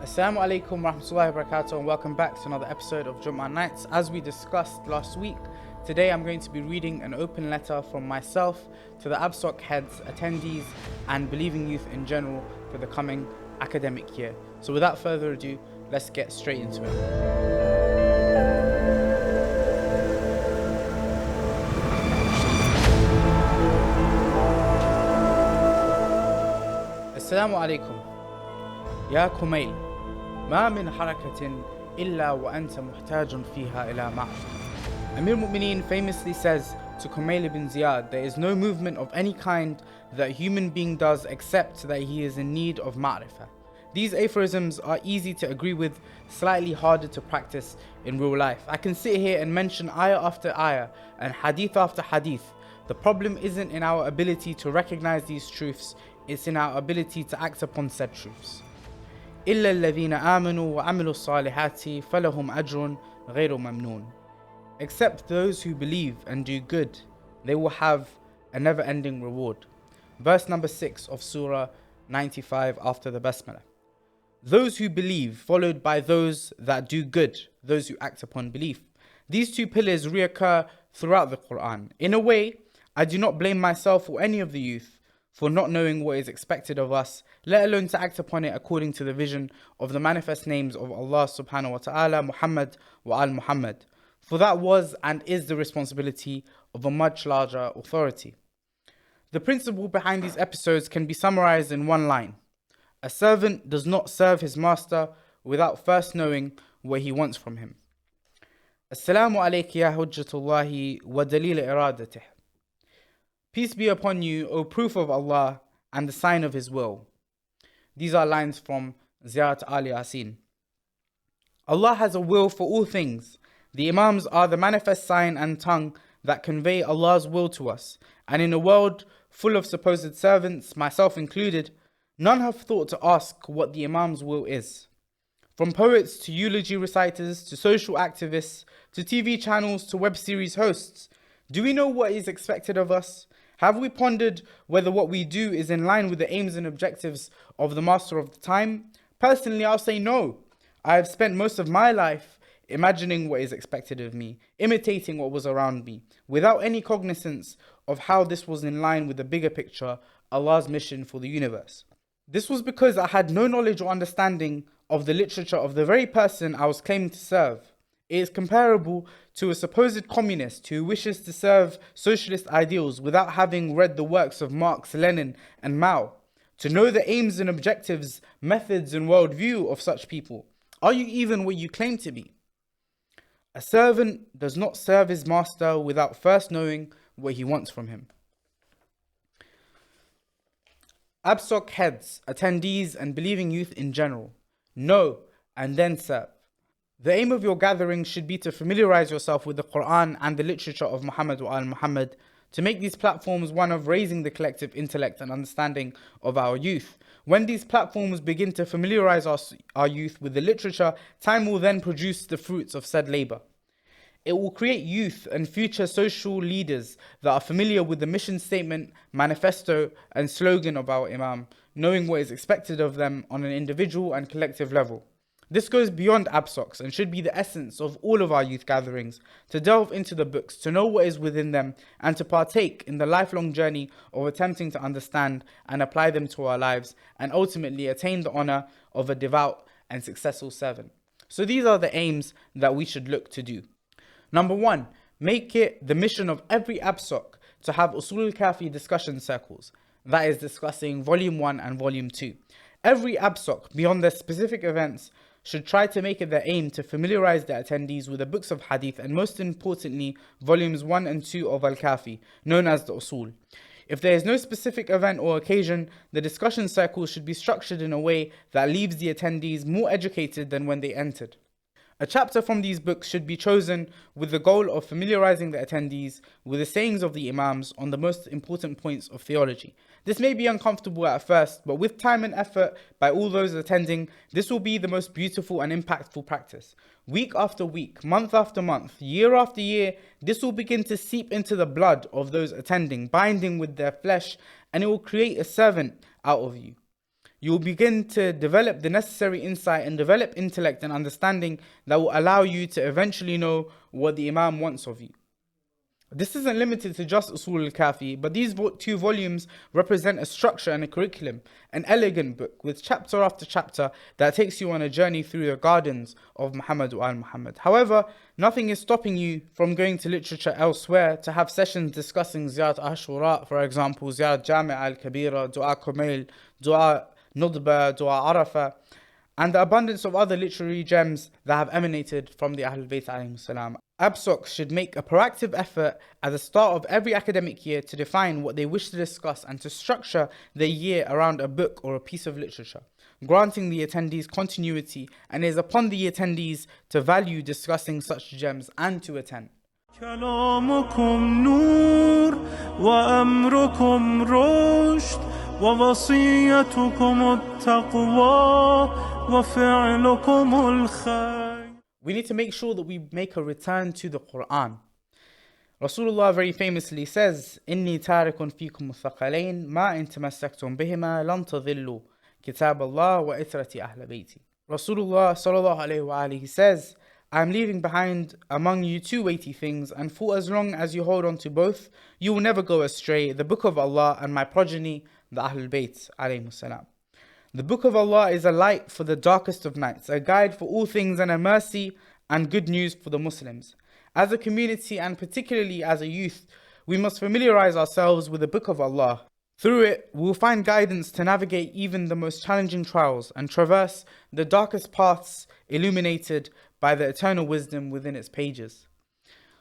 Assalamu alaikum warahmatullahi wabarakatuh, and welcome back to another episode of Jumah Nights. As we discussed last week, today I'm going to be reading an open letter from myself to the ABSOC heads, attendees and believing youth in general for the coming academic year. So without further ado, let's get straight into it. Assalamu alaikum. Ya kumail. ما من حركة إلا وأنت محتاج فيها إلى معرفة. Amir Mu'mineen famously says to Kumail ibn Ziyad, there is no movement of any kind that a human being does except that he is in need of ma'rifah. These aphorisms are easy to agree with, slightly harder to practice in real life. I can sit here and mention ayah after ayah and hadith after hadith. The problem isn't in our ability to recognize these truths, it's in our ability to act upon said truths. إلا الذين آمنوا وعملوا الصالحات فلهم أجر غير ممنون. Except those who believe and do good, they will have a never-ending reward. Verse number 6 of Surah 95 after the Basmalah. Those who believe, followed by those that do good, those who act upon belief. These two pillars reoccur throughout the Qur'an. In a way, I do not blame myself or any of the youth for not knowing what is expected of us, let alone to act upon it according to the vision of the manifest names of Allah subhanahu wa ta'ala, Muhammad wa al-Muhammad. For that was and is the responsibility of a much larger authority. The principle behind these episodes can be summarized in one line. A servant does not serve his master without first knowing what he wants from him. Assalamu alayka ya hujjatullahi wa dalil iradatih. Peace be upon you, O proof of Allah and the sign of His will. These are lines from Ziyarat Ali Yasin. Allah has a will for all things. The Imams are the manifest sign and tongue that convey Allah's will to us. And in a world full of supposed servants, myself included, none have thought to ask what the Imam's will is. From poets to eulogy reciters to social activists to TV channels to web series hosts, do we know what is expected of us? Have we pondered whether what we do is in line with the aims and objectives of the master of the time? Personally, I'll say no. I have spent most of my life imagining what is expected of me, imitating what was around me, without any cognizance of how this was in line with the bigger picture, Allah's mission for the universe. This was because I had no knowledge or understanding of the literature of the very person I was claiming to serve. It is comparable to a supposed communist who wishes to serve socialist ideals without having read the works of Marx, Lenin and Mao. To know the aims and objectives, methods and worldview of such people. Are you even what you claim to be? A servant does not serve his master without first knowing what he wants from him. ABSOC heads, attendees and believing youth in general. Know and then serve. The aim of your gathering should be to familiarize yourself with the Qur'an and the literature of Muhammad wa al-Muhammad, to make these platforms one of raising the collective intellect and understanding of our youth. When these platforms begin to familiarize our youth with the literature, time will then produce the fruits of said labor. It will create youth and future social leaders that are familiar with the mission statement, manifesto and slogan of our Imam, knowing what is expected of them on an individual and collective level. This goes beyond ABSOCs and should be the essence of all of our youth gatherings, to delve into the books, to know what is within them, and to partake in the lifelong journey of attempting to understand and apply them to our lives, and ultimately attain the honor of a devout and successful servant. So these are the aims that we should look to do. Number 1, make it the mission of every ABSOC to have Usul al-Kafi discussion circles, that is discussing Volume 1 and Volume 2. Every ABSOC, beyond their specific events, should try to make it their aim to familiarize their attendees with the books of hadith and most importantly, volumes 1 and 2 of Al-Kafi, known as the Usul. If there is no specific event or occasion, the discussion circle should be structured in a way that leaves the attendees more educated than when they entered. A chapter from these books should be chosen with the goal of familiarizing the attendees with the sayings of the Imams on the most important points of theology. This may be uncomfortable at first, but with time and effort by all those attending, this will be the most beautiful and impactful practice. Week after week, month after month, year after year, this will begin to seep into the blood of those attending, binding with their flesh, and it will create a servant out of you. You will begin to develop the necessary insight and develop intellect and understanding that will allow you to eventually know what the Imam wants of you. This isn't limited to just Usul al-Kafi, but these two volumes represent a structure and a curriculum, an elegant book with chapter after chapter that takes you on a journey through the gardens of Muhammad wa al-Muhammad. However, nothing is stopping you from going to literature elsewhere to have sessions discussing Ziyarat Ashura, for example, Ziyarat Jami' al-Kabira, Dua Kumail, Dua Nudba, Dua Arafah, and the abundance of other literary gems that have emanated from the Ahlul Bayt alayhim salam. ABSOCs should make a proactive effort at the start of every academic year to define what they wish to discuss and to structure their year around a book or a piece of literature, granting the attendees continuity, and it is upon the attendees to value discussing such gems and to attend. كلامكم نور وأمركم رشد ووصيتكم التقوى وفعلكم الخير. We need to make sure that we make a return to the Qur'an. Rasulullah very famously says, إِنِّي تَارِكٌ فِيكُمُ الثَّقَلَيْنِ مَا إِن تَمَسَّكْتُم بِهِمَا لَن تَضِلُّوا كِتَابَ اللَّهِ وَإِثْرَةِ أَهْلِ بَيْتِي. Rasulullah sallallahu alayhi wa alihi says, I am leaving behind among you two weighty things, and for as long as you hold on to both, you will never go astray, the book of Allah and my progeny, the Ahlul Bayt alayhimus salam. The book of Allah is a light for the darkest of nights, a guide for all things and a mercy and good news for the Muslims. As a community and particularly as a youth, we must familiarize ourselves with the book of Allah. Through it, we will find guidance to navigate even the most challenging trials and traverse the darkest paths illuminated by the eternal wisdom within its pages.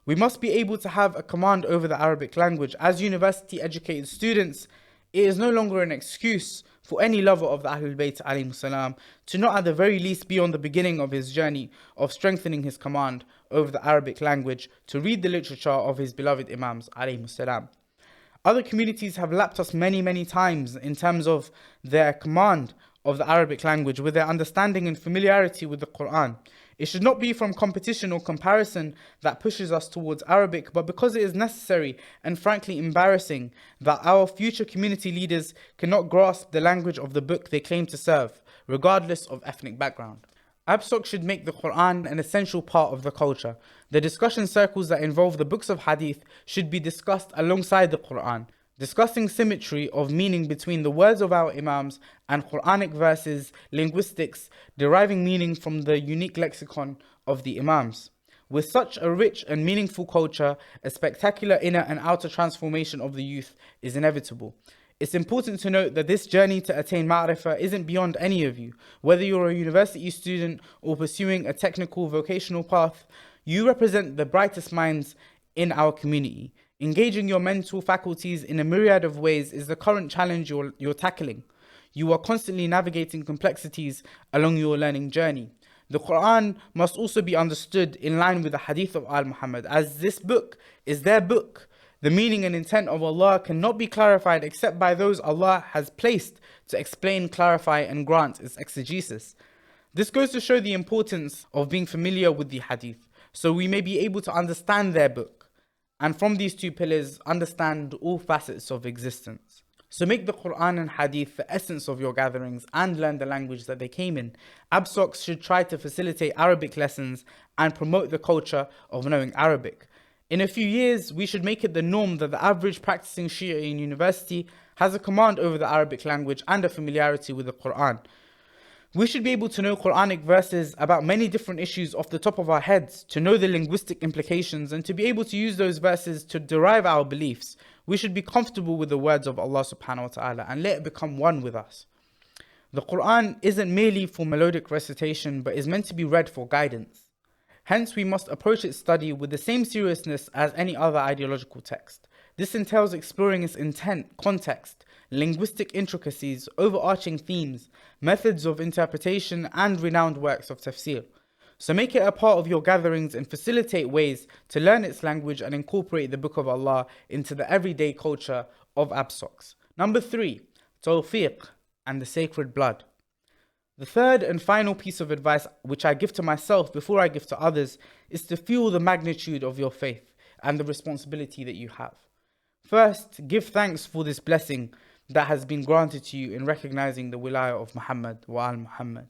We must be able to have a command over the Arabic language. As university educated students, it is no longer an excuse for any lover of the Ahlul Bayt alayhim salam to not at the very least be on the beginning of his journey of strengthening his command over the Arabic language to read the literature of his beloved Imams alayhim salam. Other communities have lapped us many times in terms of their command of the Arabic language with their understanding and familiarity with the Qur'an. It should not be from competition or comparison that pushes us towards Arabic, but because it is necessary and frankly embarrassing that our future community leaders cannot grasp the language of the book they claim to serve, regardless of ethnic background. ABSOC should make the Qur'an an essential part of the culture. The discussion circles that involve the books of hadith should be discussed alongside the Qur'an, discussing symmetry of meaning between the words of our Imams and Qur'anic verses, linguistics, deriving meaning from the unique lexicon of the Imams. With such a rich and meaningful culture, a spectacular inner and outer transformation of the youth is inevitable. It's important to note that this journey to attain ma'rifah isn't beyond any of you. Whether you're a university student or pursuing a technical vocational path, you represent the brightest minds in our community. Engaging your mental faculties in a myriad of ways is the current challenge you're tackling. You are constantly navigating complexities along your learning journey. The Quran must also be understood in line with the hadith of Al-Muhammad, as this book is their book. The meaning and intent of Allah cannot be clarified except by those Allah has placed to explain, clarify, and grant its exegesis. This goes to show the importance of being familiar with the hadith, so we may be able to understand their book, and from these two pillars, understand all facets of existence. So make the Quran and Hadith the essence of your gatherings and learn the language that they came in. ABSOCs should try to facilitate Arabic lessons and promote the culture of knowing Arabic. In a few years, we should make it the norm that the average practicing Shia in university has a command over the Arabic language and a familiarity with the Quran. We should be able to know Quranic verses about many different issues off the top of our heads, to know the linguistic implications, and to be able to use those verses to derive our beliefs. We should be comfortable with the words of Allah subhanahu wa ta'ala and let it become one with us. The Quran isn't merely for melodic recitation, but is meant to be read for guidance. Hence, we must approach its study with the same seriousness as any other ideological text. This entails exploring its intent, context, linguistic intricacies, overarching themes, methods of interpretation, and renowned works of tafsir. So make it a part of your gatherings and facilitate ways to learn its language and incorporate the Book of Allah into the everyday culture of ABSOCs. Number 3, tawfiq and the sacred blood. The third and final piece of advice which I give to myself before I give to others is to feel the magnitude of your faith and the responsibility that you have. First, give thanks for this blessing that has been granted to you in recognizing the wilayah of Muhammad wa al Muhammad.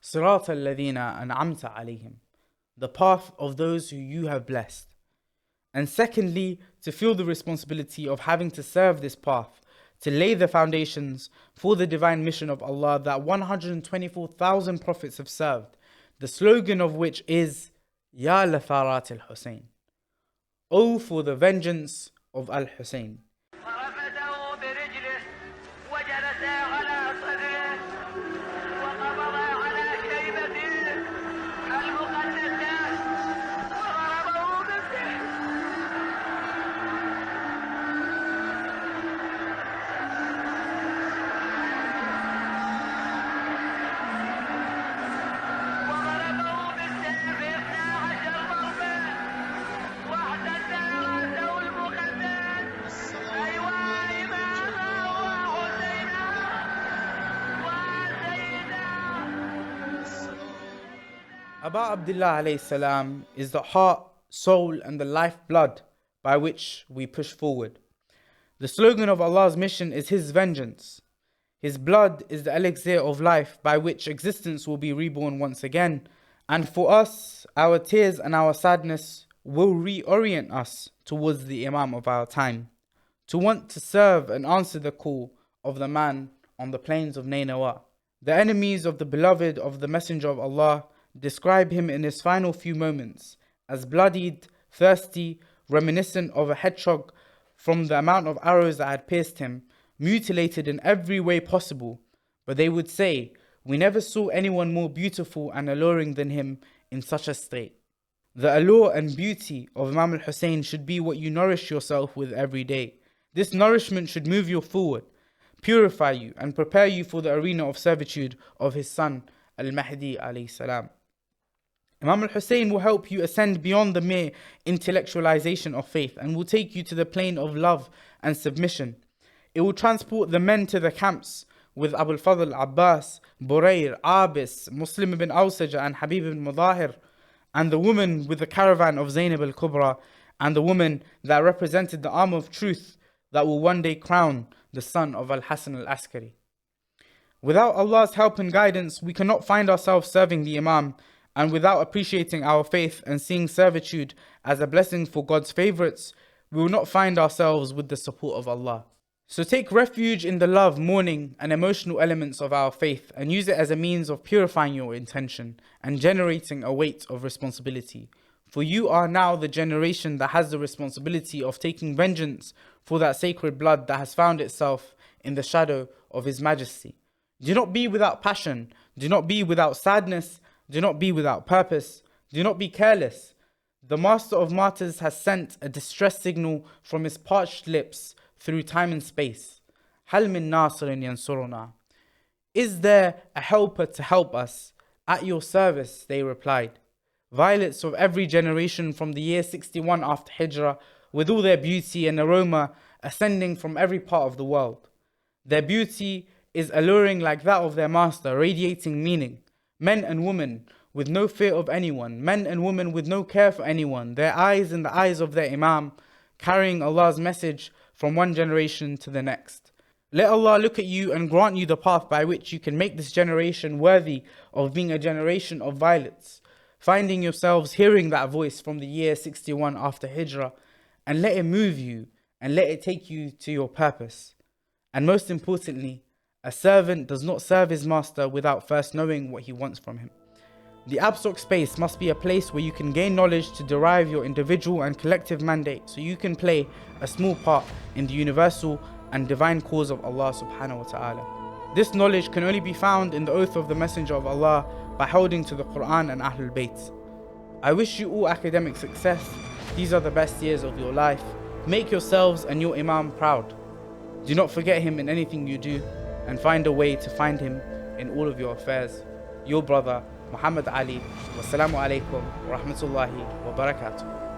صراط الذين أنعمت عليهم, the path of those who you have blessed. And secondly, to feel the responsibility of having to serve this path, to lay the foundations for the divine mission of Allah that 124,000 prophets have served, the slogan of which is Ya Latharat al-Hussein, O for the vengeance of Al-Hussein. Aba Abdullah alayhi salam is the heart, soul and the lifeblood by which we push forward. The slogan of Allah's mission is His vengeance. His blood is the elixir of life by which existence will be reborn once again. And for us, our tears and our sadness will reorient us towards the Imam of our time, to want to serve and answer the call of the man on the plains of Nainawa. The enemies of the beloved of the Messenger of Allah describe him in his final few moments as bloodied, thirsty, reminiscent of a hedgehog from the amount of arrows that had pierced him, mutilated in every way possible. But they would say, we never saw anyone more beautiful and alluring than him in such a state. The allure and beauty of Imam al-Hussein should be what you nourish yourself with every day. This nourishment should move you forward, purify you and prepare you for the arena of servitude of his son Al-Mahdi alayhi salam. Imam al-Hussein will help you ascend beyond the mere intellectualization of faith and will take you to the plane of love and submission. It will transport the men to the camps with Abu al-Fadl Abbas, Burayr, Abis, Muslim ibn Awsaja and Habib ibn Mudahir, and the woman with the caravan of Zainab al-Kubra, and the woman that represented the arm of truth that will one day crown the son of Al-Hasan al-Askari. Without Allah's help and guidance, we cannot find ourselves serving the Imam, and without appreciating our faith and seeing servitude as a blessing for God's favorites, we will not find ourselves with the support of Allah. So take refuge in the love, mourning and emotional elements of our faith and use it as a means of purifying your intention and generating a weight of responsibility. For you are now the generation that has the responsibility of taking vengeance for that sacred blood that has found itself in the shadow of His Majesty. Do not be without passion, do not be without sadness, do not be without purpose, do not be careless. The Master of Martyrs has sent a distress signal from his parched lips through time and space. Hal min nasirin yansuruna. Is there a helper to help us? At your service, they replied. Violets of every generation from the year 61 after Hijrah, with all their beauty and aroma ascending from every part of the world. Their beauty is alluring like that of their master, radiating meaning. Men and women with no fear of anyone, men and women with no care for anyone, their eyes in the eyes of their Imam, carrying Allah's message from one generation to the next. Let Allah look at you and grant you the path by which you can make this generation worthy of being a generation of violets, finding yourselves hearing that voice from the year 61 after Hijrah, and let it move you and let it take you to your purpose. And most importantly, a servant does not serve his master without first knowing what he wants from him. The ABSOC space must be a place where you can gain knowledge to derive your individual and collective mandate so you can play a small part in the universal and divine cause of Allah subhanahu wa ta'ala. This knowledge can only be found in the oath of the Messenger of Allah by holding to the Qur'an and Ahlul Bayt. I wish you all academic success. These are the best years of your life. Make yourselves and your Imam proud. Do not forget him in anything you do, and find a way to find him in all of your affairs. Your brother, Mohamed Ali. Wassalamu alaikum wa rahmatullahi wa barakatuh.